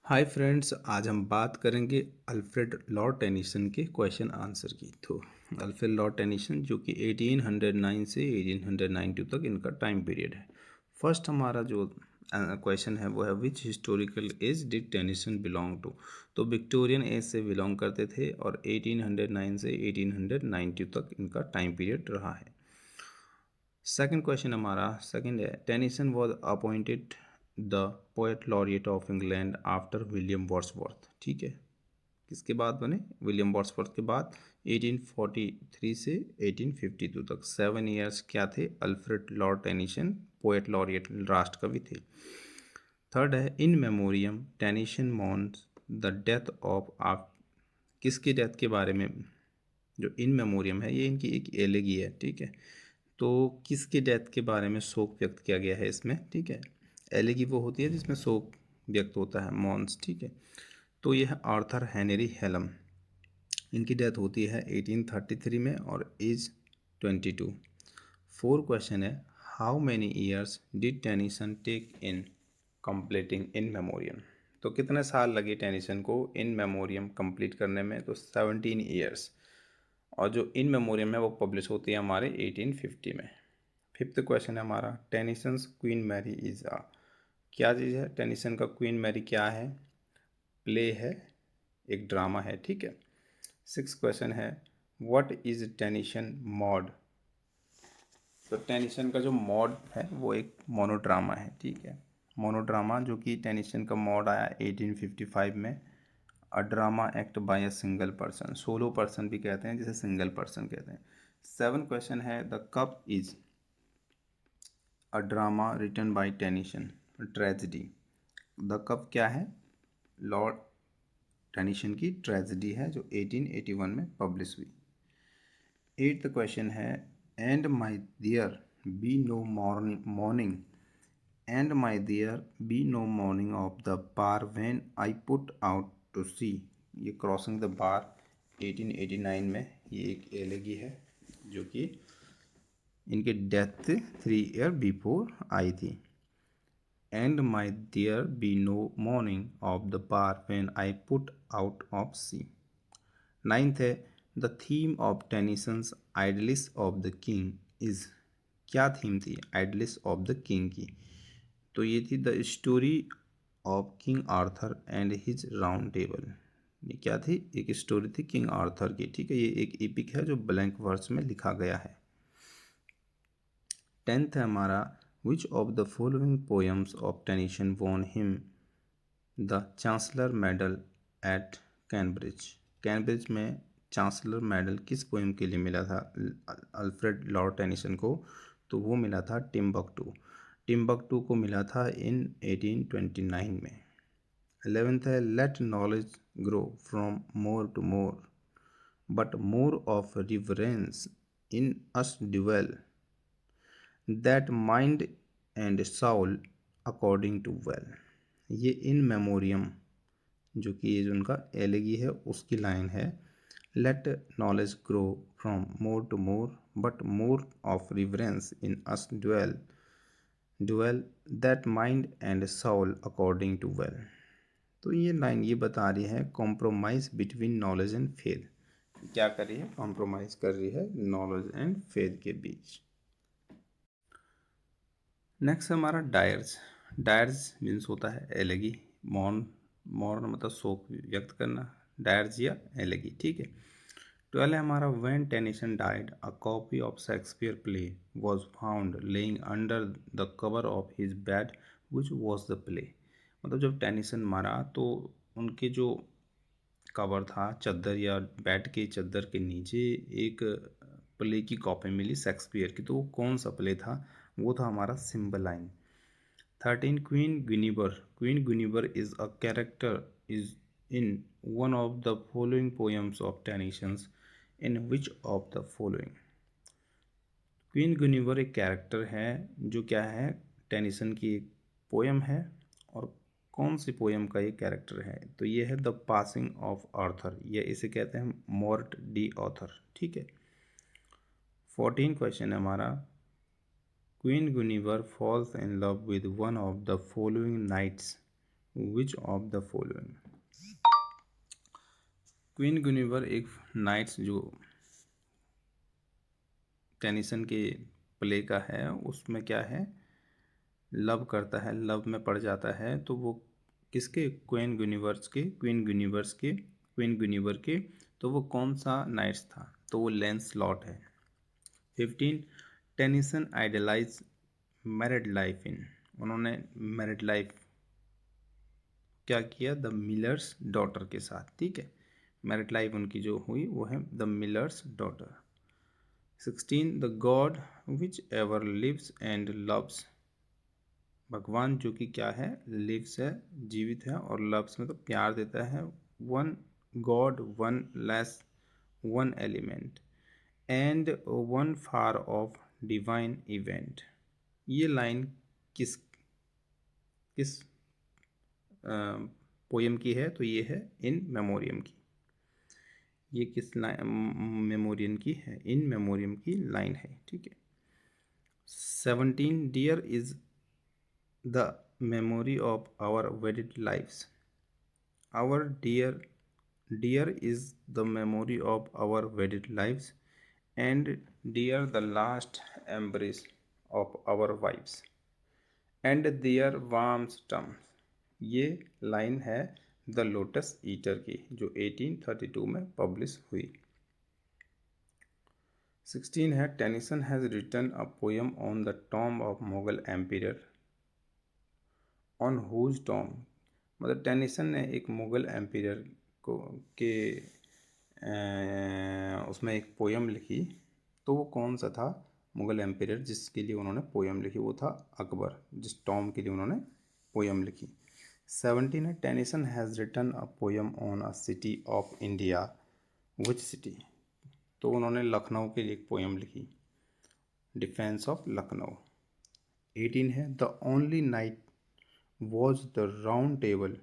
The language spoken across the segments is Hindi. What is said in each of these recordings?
हाय फ्रेंड्स, आज हम बात करेंगे अल्फ्रेड लॉर्ड टेनिसन के क्वेश्चन आंसर की। तो अल्फ्रेड लॉर्ड टेनिसन जो कि 1809 से 1892 तक इनका टाइम पीरियड है। फर्स्ट हमारा जो क्वेश्चन है वो है which historical age did Tennyson belong to. तो विक्टोरियन एज से बिलोंग करते थे और 1809 से 1892 तक इनका टाइम पीरियड रहा है। सेकंड क्वेश्चन हमारा सेकंड है Tennyson was appointed the poet laureate of England after William Wordsworth. ठीक है, किसके बाद बने? विलियम वर्ड्सवर्थ के बाद 1843 से 1852 तक 7 ईयर्स क्या थे? Alfred Lord Tennyson poet laureate राष्ट्र कवि थे। थर्ड है in memoriam Tennyson mourns the death of आप। किसकी डेथ के बारे में? जो इन मेमोरियम है ये इनकी एक एलेगी है। ठीक है, तो किसकी डेथ के बारे में शोक व्यक्त किया गया है इसमें? ठीक है, एलेगी वो होती है जिसमें शोक व्यक्त होता है, मॉन्स। ठीक है, तो यह आर्थर हेनरी हेलम, इनकी डेथ होती है 1833 में और एज 22। फोर क्वेश्चन है how many years did Tennyson take in completing In Memoriam. तो कितने साल लगे टेनिसन को इन मेमोरियम कंप्लीट करने में? तो 17 ईयर्स। और जो इन मेमोरियम है वो पब्लिश होती है हमारे 1850 में। फिफ्थ क्वेश्चन है हमारा टेनिसन्स क्वीन मैरी इज आ। क्या चीज़ है? टेनिसन का क्वीन मैरी क्या है? प्ले है, एक ड्रामा है। ठीक है। सिक्स क्वेश्चन है व्हाट इज टेनिसन मॉड। तो टेनिसन का जो मॉड है वो एक मोनोड्रामा है। ठीक है, मोनोड्रामा जो कि टेनिसन का मॉड आया 1855 में। A drama act by a single person, solo person भी कहते हैं जिसे सिंगल पर्सन कहते हैं। सेवन क्वेश्चन है the cup is a drama written by Tennyson, tragedy. The cup क्या है? लॉर्ड टेनिसन की ट्रेजिडी है जो 1881 में पब्लिश हुई। एट्थ क्वेश्चन है and may there be no morning and may there be no morning of the bar when I put out to sea. ये क्रॉसिंग द बार 1889 में ये एक एलेगी है जो कि इनकी डेथ 3 ईयर बिफोर आई थी। And may there be no morning of the bar when I put out of sea. Ninth है the theme of Tennyson's idylls of the king is. क्या थीम थी आइडलिस ऑफ द किंग की? तो ये थी the story of king Arthur and his round table. ये क्या थी? एक स्टोरी थी किंग आर्थर की। ठीक है, ये एक एपिक है जो ब्लैंक वर्स में लिखा गया है। टेंथ है हमारा which of the following poems of Tennyson won him the chancellor medal at Cambridge. Cambridge में चांसलर मेडल किस पोएम के लिए मिला था अल्फ्रेड लॉर्ड टेनिसन को? तो वो मिला था टिम्बकटू। टिम्बकटू को मिला था इन 1829 में। 11th है let knowledge grow from more to more but more of reverence in us dwell that mind and soul according to well. ये इन मेमोरियम जो कि ये जो उनका एलेगी है उसकी लाइन है। Let knowledge grow from more to more but more of reverence in us dwell that mind and soul according to well. तो ये लाइन ये बता रही है compromise between knowledge and faith. क्या कर रही है? कॉम्प्रोमाइज़ कर रही है नॉलेज एंड फेथ के बीच। नेक्स्ट हमारा डायर्स। डायर्स मीन्स होता है एलेगी। मॉर्न, मॉर्न मतलब शोक व्यक्त करना, डायर्स या एलेगी। ठीक है। 12 है हमारा when Tennyson died a copy of Shakespeare play was found laying under the cover of his bed which was the play. मतलब जब टेनिसन मारा तो उनके जो कवर था, चद्दर या बेड के चद्दर के नीचे एक प्ले की कॉपी मिली शेक्सपियर की। तो वो कौन सा प्ले था? वो था हमारा Cymbeline. 13 queen Guinevere. Queen Guinevere is a character is in one of the following poems of Tennyson's in which of the following. Queen Guinevere एक कैरेक्टर है जो क्या है? टेनिसन की एक पोएम है। और कौन सी पोएम का ये कैरेक्टर है? तो ये है द पासिंग ऑफ आर्थर, ये इसे कहते हैं मॉर्ट डी ऑथर। ठीक है। 14 क्वेश्चन है हमारा queen Guinevere falls in love with one of the following knights which of the following. Queen Guinevere एक नाइट्स जो टेनिसन के प्ले का है, उसमें क्या है, लव करता है, लव में पड़ जाता है, तो वो किसके, क्वीन गुनिवर के, तो वो कौन सा नाइट्स था, तो वो लैंसलॉट है। 15 Tennyson idealise married life in, उन्होंने मैरिड लाइफ क्या किया, द मिलर्स डॉटर के साथ, ठीक है, मैरिड लाइफ उनकी जो हुई वो है the Miller's daughter. 16 the god which ever lives and loves, भगवान जो कि क्या है, लिव्स है, जीवित है, और लव्स में तो प्यार देता है। One God one less one element and one far of divine event. ये लाइन किस किस पोयम की है, तो ये है इन मेमोरियम की। ये किस मेमोरियम की है, इन मेमोरियम की लाइन है, ठीक है। 17 dear is the memory of our wedded lives. Our dear is the memory of our wedded lives, and dear the last embrace of our wives, and their warm stumps. ये लाइन है द लोटस ईटर की, जो 1832 में पब्लिश हुई। 16 है Tennyson has written a poem on the tomb of Mughal emperor on whose tomb, मतलब टेनिसन ने एक मुग़ल एम्पियर को के उसमें एक पोयम लिखी, तो वो कौन सा था मुग़ल एम्पियर जिसके लिए उन्होंने पोयम लिखी, वो था अकबर, जिस टॉम के लिए उन्होंने पोयम लिखी। 17 है Tennyson has written a poem on a city of India, which city, तो उन्होंने लखनऊ के लिए एक पोयम लिखी, डिफेंस ऑफ लखनऊ। 18 है the only night was the round table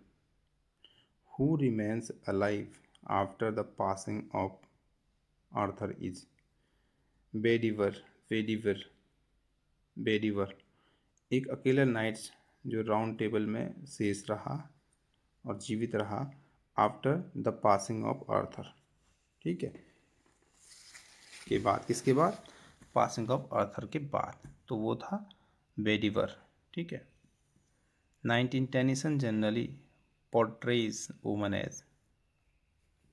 who remains alive after the passing of Arthur is बेडिवर, एक अकेला नाइट्स जो राउंड टेबल में शेष रहा और जीवित रहा after the passing of Arthur, ठीक है, के बाद, किसके बाद, पासिंग ऑफ आर्थर के बाद, तो वो था बेडिवर, ठीक है। 19 Tennyson generally portrays woman as,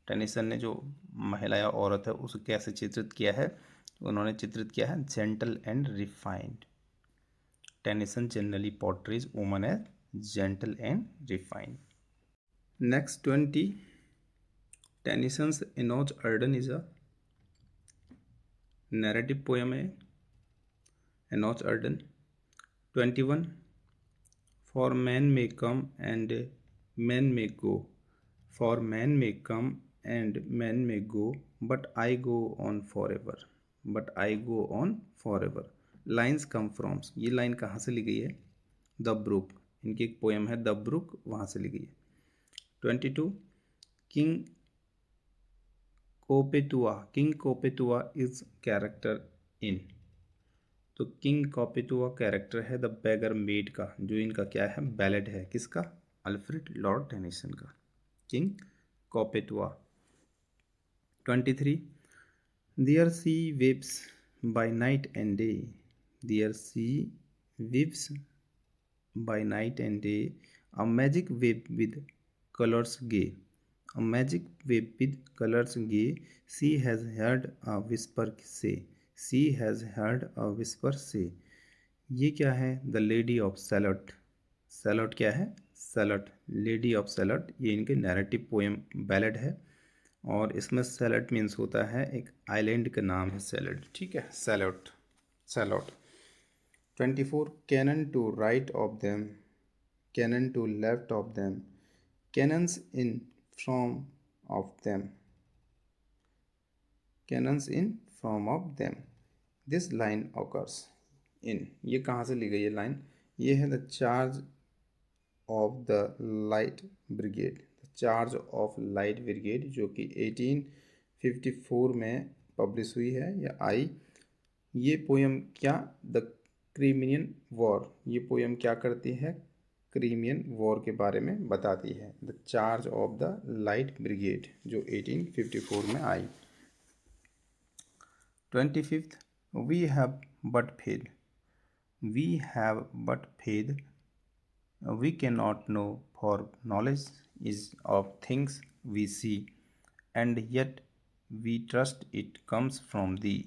Tennyson ने जो महिला या औरत है उसे कैसे चित्रित किया है, उन्होंने चित्रित किया है gentle and refined. Tennyson generally portrays woman as gentle and refined. Next 20 Tennyson's Enoch Arden is a narrative poem है, Enoch Arden. 21 For men may come and men may go, for men may come and men may go, but I go on forever, but I go on forever. Lines come from, ये लाइन कहाँ से ली गई है, द ब्रुक, इनकी एक पोएम है द ब्रुक, वहाँ से ली गई है। 22 king Cophetua is character in, तो किंग कॉपेटुआ कैरेक्टर है द बेगर मेड का, जो इनका क्या है, बैलेड है, किसका, अल्फ्रेड लॉर्ड टेनिसन का, king Cophetua. 23 there sea waves by night and day, there sea waves by night and day, a magic wave with colours gay, a magic wave with colours gay, sea has heard a whisper say, sea has heard a whisper से। ये क्या है, द लेडी ऑफ सैलट, सैलट क्या है, सैलट, लेडी ऑफ सैलट, ये इनके नैरेटिव पोएम बैलेड है, और इसमें सैलट मीन्स होता है एक आइलैंड का नाम है सैलट, ठीक है, Shalott, Shalott. 24 cannon to right of them, cannon to left of them, cannons in from of them, cannons in from of them, this line occurs in, ये कहाँ से ली गई है लाइन, ये है the charge of the light brigade, the charge of light brigade, जो कि 1854 में पब्लिश हुई है या आई। ये पोएम क्या, द क्रिमियन वॉर, ये पोएम क्या करती है, क्रीमियन वॉर के बारे में बताती है। The charge of the light brigade जो 1854 में आई। 25th, we have but faith. We have but faith, we can not know, for knowledge is of things we see, and yet we trust it comes from thee.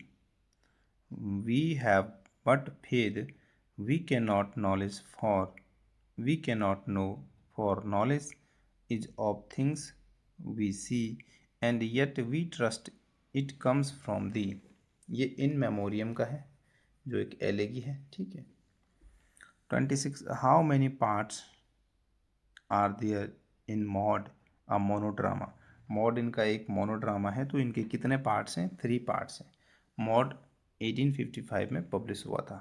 We have but faith, we cannot knowledge, for we cannot know, for knowledge is of things we see, and yet we trust it comes from thee। ये इन मेमोरियम का है जो एक एलेगी है, ठीक है। 26, how many parts are there in Maud a monodrama. Maud इनका एक मोनोड्रामा है, तो इनके कितने पार्ट्स हैं? 3 पार्ट्स हैं। मॉड 1855 में पब्लिश हुआ था।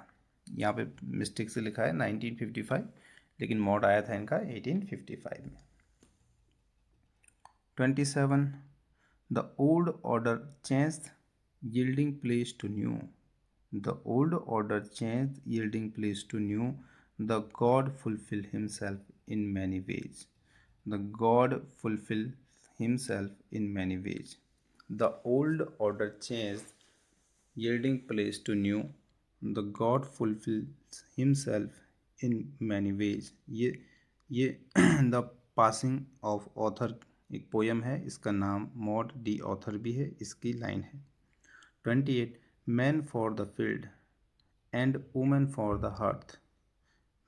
यहाँ पे मिस्टेक से लिखा है 1955, लेकिन मॉड आया था इनका 1855 में। 27, the old order changed yielding place to new। The old order changed yielding place to new। The God fulfill himself in many ways। The God fulfills himself in many ways। The old order changed yielding place to new। The God fulfills himself in many ways। ये द पासिंग ऑफ ऑथर एक पोयम है, इसका नाम मॉड डी ऑथर भी है, इसकी लाइन है। 28, man for the field and women for the hearth.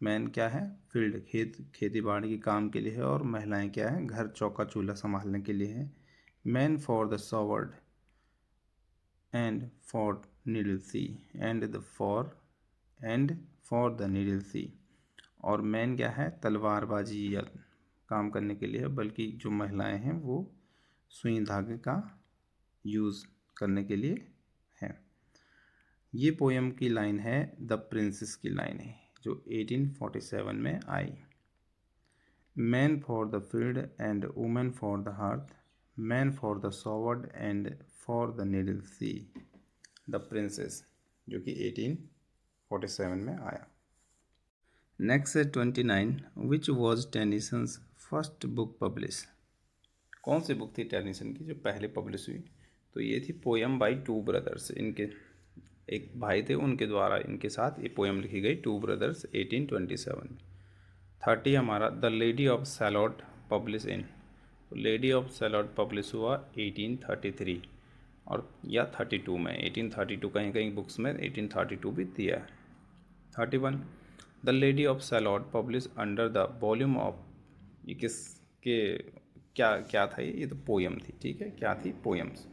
Man क्या है? फील्ड, खेती बाड़ी के काम के लिए है, और महिलाएं क्या है? घर चौका चूल्हा संभालने के लिए है। Man for the sword and for needle she, and for the needle she. और मैन क्या है? तलवारबाजी या काम करने के लिए है, बल्कि जो महिलाएं हैं वो सुई धागे का यूज़ करने के लिए है। ये पोयम की लाइन है, द प्रिंसेस की लाइन है, जो 1847 में आई। Man for the field and women for the hearth, man for the sword and for the needle she. The princess, जो कि 1847 में आया। नेक्स्ट है 29, which was Tennyson's first book publish. कौन सी बुक थी टेनिसन की जो पहले पब्लिश हुई? तो ये थी पोयम बाय टू ब्रदर्स। इनके एक भाई थे, उनके द्वारा इनके साथ ये पोयम लिखी गई, टू ब्रदर्स, 1827 में। 30 हमारा the lady of Shalott publish in. तो लेडी ऑफ सैलॉट पब्लिश हुआ 1833 और या 32 में। 1832 कहीं कहीं बुक्स में 1832 भी दिया है। 31, the lady of Shalott publish under the volume of. ये किसके क्या क्या था? ये तो पोयम थी, ठीक है, क्या थी? पोयम्स।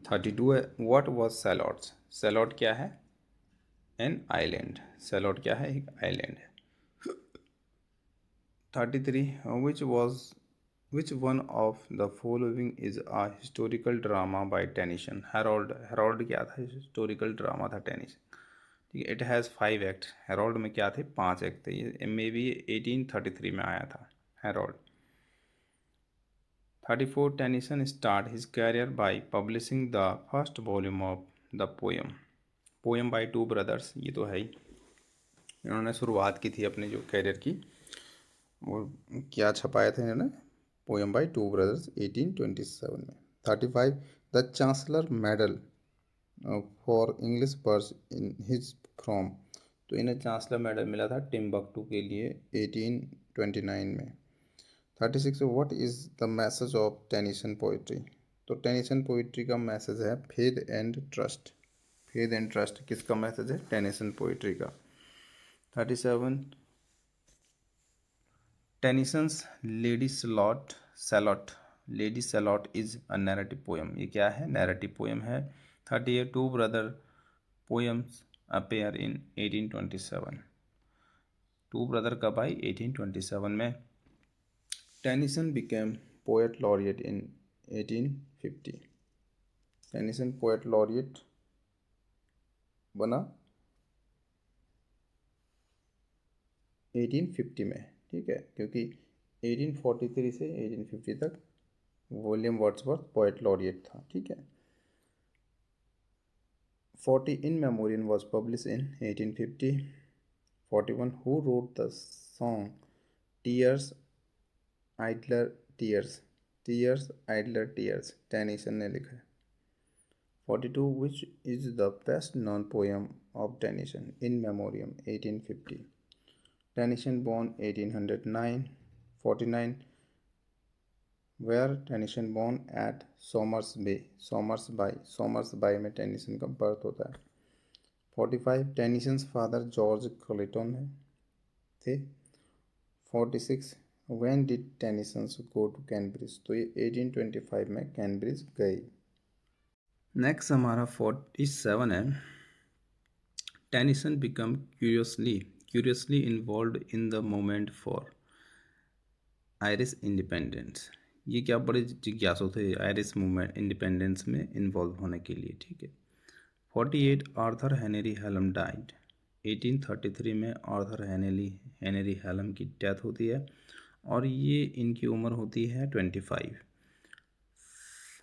32 है, व्हाट वाज सैलॉट्स। सैलॉट क्या है? An island. सैलॉट क्या है? एक आइलैंड है। 33, which one of the following is a historical drama by Tennyson. Harold. Harold क्या था? हिस्टोरिकल ड्रामा था टेनिसन, ठीक है। It has 5 act. हेरोल्ड में क्या थे? 5 एक्ट थे। ये मे बी 1833 में आया था Harold. 34, Tennyson start his career by publishing the first volume of the poem. Poem by two brothers, ये तो है ही। इन्होंने शुरुआत की थी अपने जो कैरियर की, वो क्या छपाया था इन्होंने? पोयम बाय टू ब्रदर्स 1827 में। 35, the chancellor medal for English verse in his from. तो इन्हें चांसलर मेडल मिला था टिम्बक्टू के लिए 1829 में। 36, what is the message of Tennyson poetry. तो टेनिसन पोइट्री का मैसेज है faith and trust. Faith and trust किसका मैसेज है? टेनिसन पोइट्री का। 37, Tennyson's lady Shalott. Lady Shalott is a narrative poem. ये क्या है? नैरेटिव पोयम है। 38, two brother poems appear in 1827। Two brother कब आई? 1827 में। Tennyson became poet laureate in 1850। Tennyson poet laureate बना 1850 में, ठीक है, क्योंकि 1843 से 1850 तक विलियम वर्ड्सवर्थ पोएट लॉरिएट था, ठीक है। 40, in memoriam was publish in 1850। 41, who wrote the song tears idle tears, tears idle tears, Tennyson ने लिखा है। 42 which is the best known poem of Tennyson, in memoriam 1850, Tennyson born 1809, 49 where Tennyson born at Somersby, Somersby में टेनिसन का बर्थ होता है। 45 टेनिसन्स फादर जॉर्ज क्लेटन थे। 46 when did Tennyson's go to Cambridge, तो ये 1825 में कैम्ब्रिज गए। नेक्स्ट हमारा 47 है, Tennyson become curiously involve in the movement for Irish independence. ये क्या बड़े जिज्ञासु थे आयरिश मूवमेंट इंडिपेंडेंस में इन्वॉल्व होने के लिए, ठीक है। 48 आर्थर हेनरी हेलम डाइड, 1833 में आर्थर हेनरी हेलम की डेथ होती है और ये इनकी उम्र होती है 25।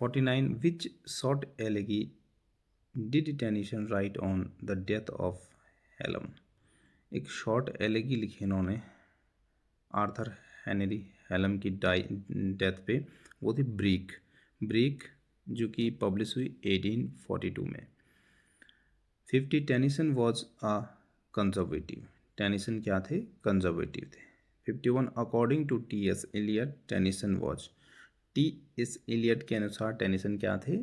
49 which short elegy did Tennyson write on the death of Hallam, एक शॉर्ट एलेगी लिखी इन्होंने आर्थर हेनरी हेलम की डेथ पे, वो थी ब्रीक जो कि पब्लिश हुई 1842 में। 50 Tennyson was a conservative, Tennyson क्या थे, कंजर्वेटिव थे। 51 according to T S Eliot Tennyson was, T S Eliot के अनुसार टेनिसन क्या थे,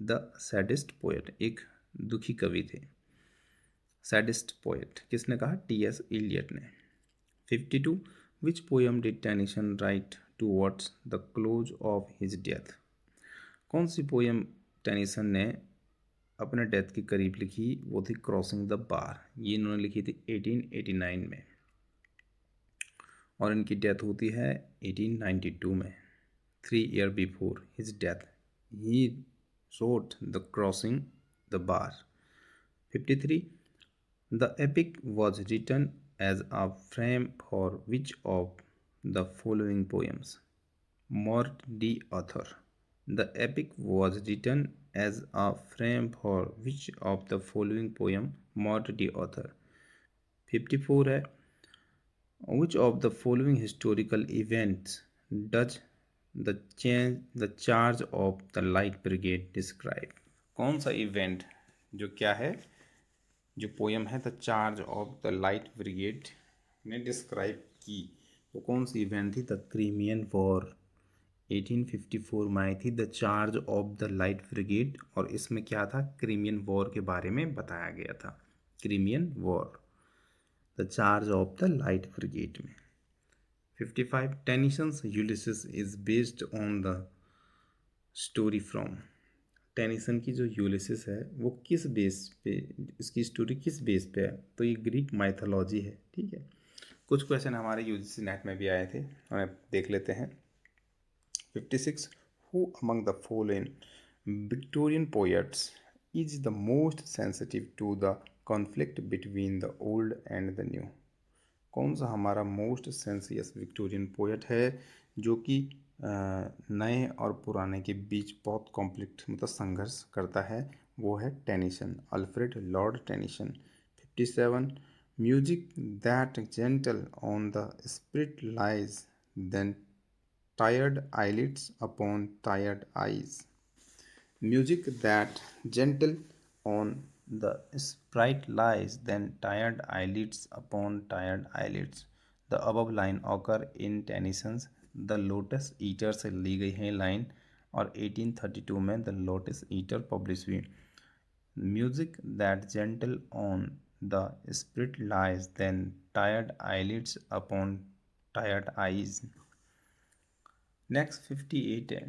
द सैडेस्ट पोएट, एक दुखी कवि थे। सैडेस्ट पोएट किसने कहा, टी एस एलियट ने। 52 which poem did Tennyson right towards the close of his death, कौन सी पोएम टेनिसन ने अपने डेथ के करीब लिखी, वो थी क्रॉसिंग द बार, ये इन्होंने लिखी थी 1889 में और इनकी डेथ होती है 1892 में। 3 year before his death he wrote the crossing the bar. 53 the epic was written as a frame for which of the following poems, Morte d'Arthur, the epic was written as a frame for which of the following poem Mort the author। 54 है, which of the following historical events does the charge of the light brigade describe, कौन सा इवेंट जो क्या है, जो पोयम है the charge of the light brigade ने डिस्क्राइब की, वो कौन सी इवेंट थी, द क्रीमियन वॉर 1854 में आई थी the charge of the light brigade, और इसमें क्या था, क्रीमियन वॉर के बारे में बताया गया था, Crimean war, the charge of the light brigade में। 55 Tennyson's Ulysses is based on the story from, Tennyson की जो यूलिसिस है वो किस बेस पे, इसकी स्टोरी किस बेस पे है, तो ये ग्रीक माइथोलॉजी है, ठीक है। कुछ क्वेश्चन हमारे यूजीसी नेट में भी आए थे, हमें देख लेते हैं। 56 who among the following Victorian poets is the most sensitive to the conflict between the old and the new, कौन सा हमारा मोस्ट सेंसियस विक्टोरियन पोएट है जो कि नए और पुराने के बीच बहुत कॉन्फ्लिक्ट मतलब संघर्ष करता है, वो है Tennyson, Alfred Lord Tennyson. 57 music that gentle on the spirit lies than tired eyelids upon tired eyes, music that gentle on the sprite lies then tired eyelids upon tired eyelids। the above line occur in Tennyson's The Lotus Eater से ली गई है लाइन और 1832 में The Lotus Eater पब्लिश हुई। Music that gentle on the spirit lies then tired eyelids upon tired eyes। Next 58 है,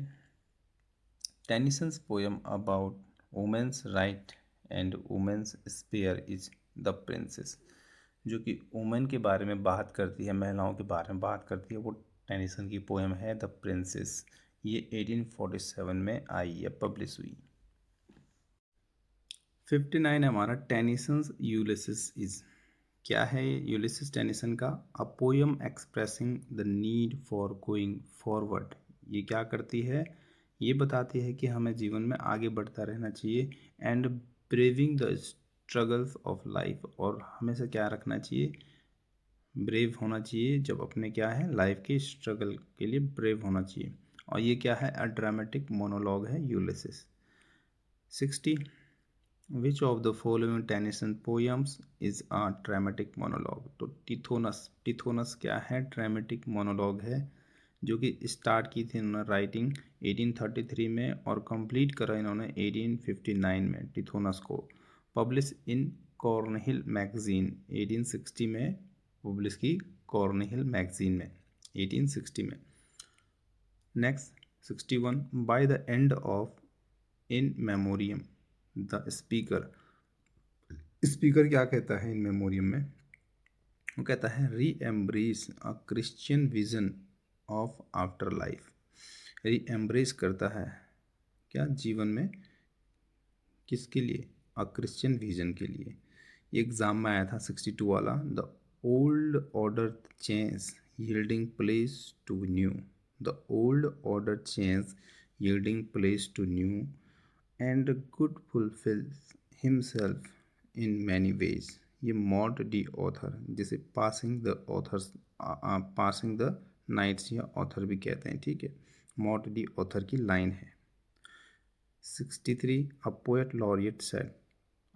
Tennyson's poem about women's right and women's sphere is the princess, जो कि वुमेन के बारे में बात करती है, महिलाओं के बारे में बात करती है, वो टेनिसन की पोएम है द प्रिंसेस, ये 1847 में आई है, पब्लिश हुई। 59 हमारा टेनिसन्स यूलिसिस इज, क्या है यूलिसिस टेनिसन का, a poem expressing the need for going forward, ये क्या करती है, ये बताती है कि हमें जीवन में आगे बढ़ता रहना चाहिए, and braving the struggles of life, और हमेशा क्या रखना चाहिए, ब्रेव होना चाहिए जब अपने क्या है लाइफ के स्ट्रगल के लिए ब्रेव होना चाहिए। और ये क्या है, अ ड्रामेटिक मोनोलॉग है Ulysses. 60 which of the following Tennyson poems is a dramatic monologue. तो टिथोनस क्या है, ड्रामेटिक मोनोलॉग है जो कि स्टार्ट की थी इन्होंने राइटिंग 1833 में और कंप्लीट करा इन्होंने 1859 में टिथोनस को। पब्लिश इन कॉर्नहिल मैगजीन 1860 में पब्लिश की कॉर्नहिल मैगजीन में 1860 में। Next 61 by the end of in memoriam the speaker. Speaker क्या कहता है इन मेमोरियम में, वो कहता है री embrace a Christian vision of after life. री एम्ब्रेस करता है क्या जीवन में, किसके लिए, अ क्रिश्चियन विजन के लिए। ये एग्जाम में आया था 62 वाला। The old order change yielding place to new. The old order change yielding place to new and good fulfills himself in many ways। ये मॉड डी ऑथर, जिसे passing the Arthur's passing the knights या ऑथर भी कहते हैं, ठीक है, मॉड डी ऑथर की लाइन है। 63 a poet laureate said,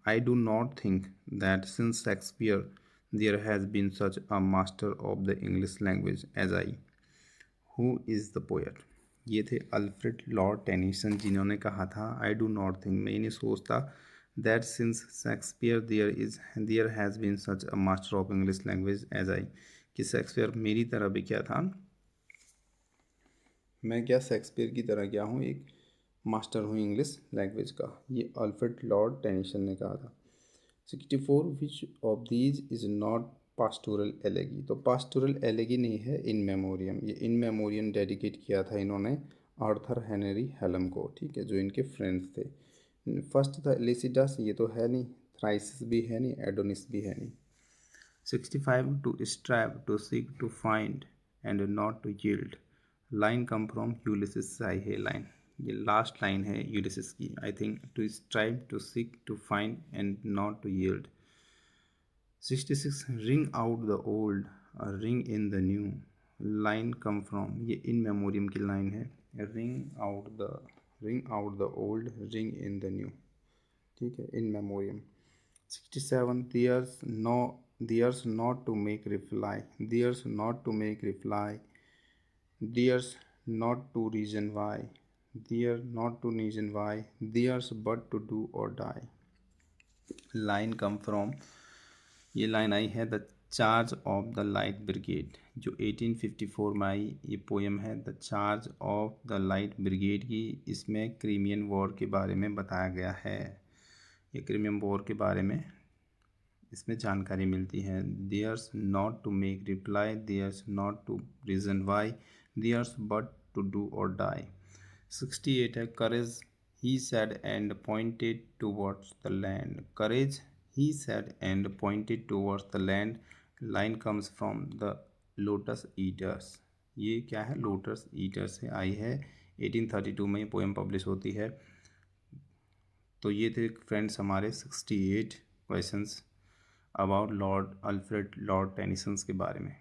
I do not think that since Shakespeare there has been such a master of the English language as I। Who is the poet? ये थे अल्फ्रेड लॉर्ड टेनिसन जिन्होंने कहा था आई डू नॉट थिंक, मैं नहीं सोचता, that since Shakespeare there has been such a master of English language as I, कि शेक्सपियर मेरी तरह भी क्या था, मैं क्या शेक्सपियर की तरह क्या हूँ, एक मास्टर हूँ इंग्लिश लैंग्वेज का। ये अल्फ्रेड लॉर्ड टेनिसन ने कहा था। 64 which of these is not pastoral एलेगी। तो पास्टोरल एलेगी नहीं है इन मेमोरियम। ये इन मेमोरियम डेडिकेट किया था इन्होंने आर्थर हेनरी हेलम को, ठीक है, जो इनके फ्रेंड्स थे। फर्स्ट था एलिसिडस, ये तो है नहीं, थ्राइसिस भी है नहीं, एडोनिस भी है नहीं। 65 to strive to seek to find and not to yield. Line come from Ulysses आई है लाइन, ये लास्ट लाइन है यूलिसिस की I think. To strive to seek to find and not to yield. 66 ring out the old ring in the new. Line come from, ये इन मेमोरियम की लाइन है, ring out the old ring in the new, ठीक है, in memoriam. 67 theirs not to make reply, there's not to make reply, there's not to reason why, there not to reason why, there's but to do और डाई। लाइन कम फ्रॉम, ये लाइन आई है the charge of the light brigade, जो 1854 में आई ये पोएम है the charge of the light brigade की। इसमें क्रीमियन वॉर के बारे में बताया गया है, ये क्रीमियन वॉर के बारे में इसमें जानकारी मिलती है। There's not to make reply, there's not to reason why, there's but to do और डाई। 68 है courage he said and pointed towards the land. Courage he said and pointed towards the land। line comes from the lotus eaters। ये क्या है, लोटस ईटर्स से आई है, 1832 में ये पोएम पब्लिश होती है। तो ये थे फ्रेंड्स हमारे 68 questions about Lord Alfred Lord Tennyson के बारे में।